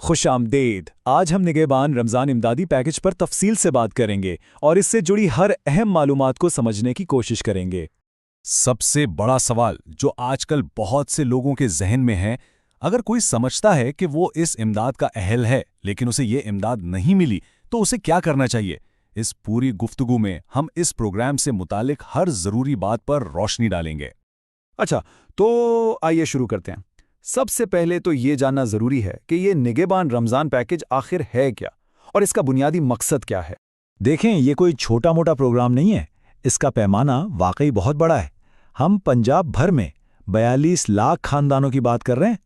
خوش آمدید۔ آج ہم نگہبان رمضان امدادی پیکج پر تفصیل سے بات کریں گے اور اس سے جڑی ہر اہم معلومات کو سمجھنے کی کوشش کریں گے۔ سب سے بڑا سوال جو آج کل بہت سے لوگوں کے ذہن میں ہے، اگر کوئی سمجھتا ہے کہ وہ اس امداد کا اہل ہے لیکن اسے یہ امداد نہیں ملی تو اسے کیا کرنا چاہیے؟ اس پوری گفتگو میں ہم اس پروگرام سے متعلق ہر ضروری بات پر روشنی ڈالیں گے۔ اچھا، تو آئیے شروع کرتے ہیں۔ سب سے پہلے تو یہ جاننا ضروری ہے کہ یہ نگہبان رمضان پیکج آخر ہے کیا اور اس کا بنیادی مقصد کیا ہے۔ دیکھیں، یہ کوئی چھوٹا موٹا پروگرام نہیں ہے، اس کا پیمانہ واقعی بہت بڑا ہے۔ ہم پنجاب بھر میں 42 لاکھ خاندانوں کی بات کر رہے ہیں۔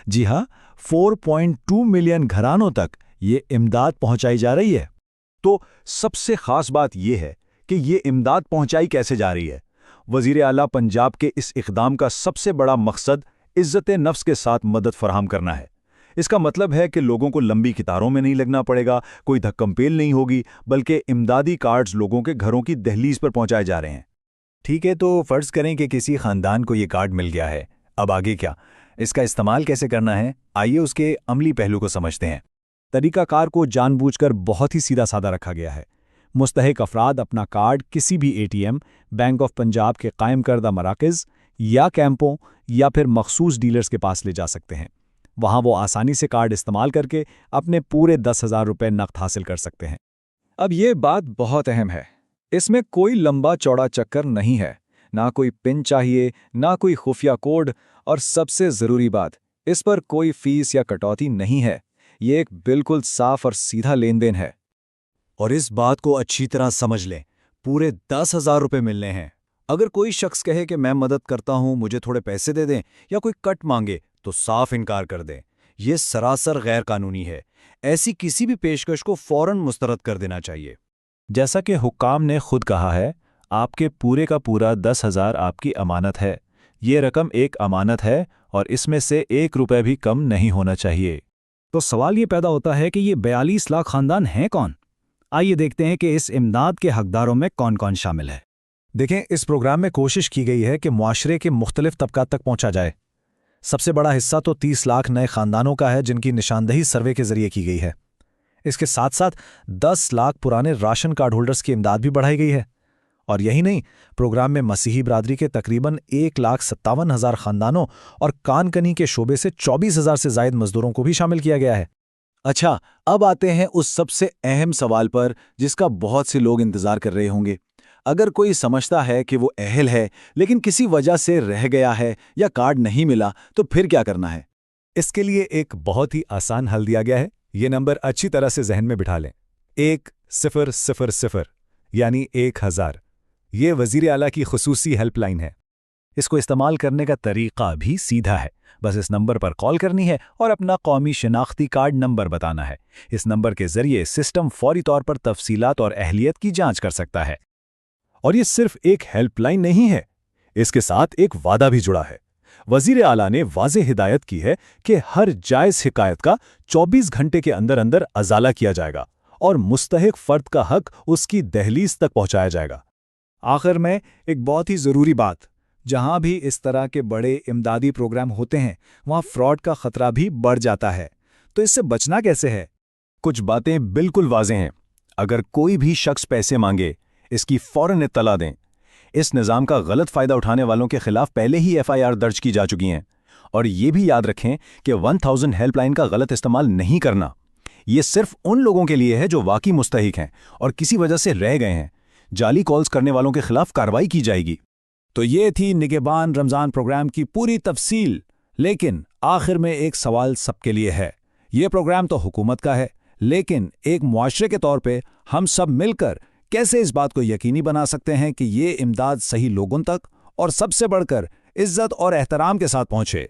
جی ہاں، 4.2 ملین گھرانوں تک یہ امداد پہنچائی جا رہی ہے۔ تو سب سے خاص بات یہ ہے کہ یہ امداد پہنچائی کیسے جا رہی ہے۔ وزیر اعلیٰ پنجاب کے اس اقدام کا سب سے بڑا مقصد عزت نفس کے ساتھ مدد فراہم کرنا ہے۔ اس کا مطلب ہے کہ لوگوں کو لمبی قطاروں میں نہیں لگنا پڑے گا، کوئی دھکم پیل نہیں ہوگی، بلکہ امدادی کارڈز لوگوں کے گھروں کی دہلیز پر پہنچائے جا رہے ہیں۔ ٹھیک ہے، تو فرض کریں کہ کسی خاندان کو یہ کارڈ مل گیا ہے، اب آگے کیا؟ اس کا استعمال کیسے کرنا ہے؟ آئیے اس کے عملی پہلو کو سمجھتے ہیں۔ طریقہ کار کو جان بوجھ کر بہت ہی سیدھا سادہ رکھا گیا ہے۔ مستحق افراد اپنا کارڈ کسی بھی A T M, bank of Punjab کے قائم کردہ مراکز یا کیمپوں یا پھر مخصوص ڈیلرز کے پاس لے جا سکتے ہیں۔ وہاں وہ آسانی سے کارڈ استعمال کر کے اپنے پورے 10,000 روپے نقد حاصل کر سکتے ہیں۔ اب یہ بات بہت اہم ہے، اس میں کوئی لمبا چوڑا چکر نہیں ہے، نہ کوئی پن چاہیے، نہ کوئی خفیہ کوڈ، اور سب سے ضروری بات، اس پر کوئی فیس یا کٹوتی نہیں ہے۔ یہ ایک بالکل صاف اور سیدھا لین دین ہے۔ اور اس بات کو اچھی طرح سمجھ لیں، پورے 10,000 روپے ملنے ہیں۔ اگر کوئی شخص کہے کہ میں مدد کرتا ہوں، مجھے تھوڑے پیسے دے دیں، یا کوئی کٹ مانگے تو صاف انکار کر دیں۔ یہ سراسر غیر قانونی ہے۔ ایسی کسی بھی پیشکش کو فوراً مسترد کر دینا چاہیے۔ جیسا کہ حکام نے خود کہا ہے، آپ کے پورے کا پورا 10,000 آپ کی امانت ہے۔ یہ رقم ایک امانت ہے اور اس میں سے 1 روپے بھی کم نہیں ہونا چاہیے۔ تو سوال یہ پیدا ہوتا ہے کہ یہ 42 لاکھ خاندان ہیں کون؟ آئیے دیکھتے ہیں کہ اس امداد کے حقداروں میں کون کون شامل ہے۔ دیکھیں، اس پروگرام میں کوشش کی گئی ہے کہ معاشرے کے مختلف طبقات تک پہنچا جائے۔ سب سے بڑا حصہ تو 30 لاکھ نئے خاندانوں کا ہے جن کی نشاندہی سروے کے ذریعے کی گئی ہے۔ اس کے ساتھ ساتھ 10 لاکھ پرانے راشن کارڈ ہولڈرز کی امداد بھی بڑھائی گئی ہے۔ اور یہی نہیں، پروگرام میں مسیحی برادری کے تقریباً 1,57,000 خاندانوں اور کان کنی کے شعبے سے 24,000 سے زائد مزدوروں کو بھی شامل کیا گیا ہے۔ اچھا، اب آتے ہیں اس سب سے اہم سوال پر جس کا بہت سے لوگ انتظار کر رہے ہوں گے۔ اگر کوئی سمجھتا ہے کہ وہ اہل ہے لیکن کسی وجہ سے رہ گیا ہے یا کارڈ نہیں ملا تو پھر کیا کرنا ہے؟ اس کے لیے ایک بہت ہی آسان حل دیا گیا ہے۔ یہ نمبر اچھی طرح سے ذہن میں بٹھا لیں، 1,000 یعنی 1,000۔ یہ وزیر اعلیٰ کی خصوصی ہیلپ لائن ہے۔ اس کو استعمال کرنے کا طریقہ بھی سیدھا ہے، بس اس نمبر پر کال کرنی ہے اور اپنا قومی شناختی کارڈ نمبر بتانا ہے۔ اس نمبر کے ذریعے سسٹم فوری طور پر تفصیلات اور اہلیت کی جانچ کر سکتا ہے۔ اور یہ صرف ایک ہیلپ لائن نہیں ہے، اس کے ساتھ ایک وعدہ بھی جڑا ہے۔ وزیر اعلیٰ نے واضح ہدایت کی ہے کہ ہر جائز شکایت کا 24 گھنٹے کے اندر اندر ازالہ کیا جائے گا اور مستحق فرد کا حق اس کی دہلیز تک پہنچایا جائے گا۔ آخر میں ایک بہت ہی ضروری بات، جہاں بھی اس طرح کے بڑے امدادی پروگرام ہوتے ہیں وہاں فراڈ کا خطرہ بھی بڑھ جاتا ہے۔ تو اس سے بچنا کیسے ہے؟ کچھ باتیں بالکل واضح ہیں۔ اگر کوئی بھی شخص پیسے مانگے، اس کی فوراً اطلاع دیں۔ اس نظام کا غلط فائدہ اٹھانے والوں کے خلاف پہلے ہی FIR درج کی جا چکی ہیں۔ اور یہ بھی یاد رکھیں کہ 1000 ہیلپ لائن کا غلط استعمال نہیں کرنا۔ یہ صرف ان لوگوں کے لیے ہے جو واقعی مستحق ہیں اور کسی وجہ سے رہ گئے ہیں۔ جعلی کالز کرنے والوں کے خلاف کارروائی کی جائے گی۔ تو یہ تھی نگہبان رمضان پروگرام کی پوری تفصیل، لیکن آخر میں ایک سوال سب کے لیے ہے۔ یہ پروگرام تو حکومت کا ہے، لیکن ایک معاشرے کے طور پہ ہم سب مل کر کیسے اس بات کو یقینی بنا سکتے ہیں کہ یہ امداد صحیح لوگوں تک اور سب سے بڑھ کر عزت اور احترام کے ساتھ پہنچے؟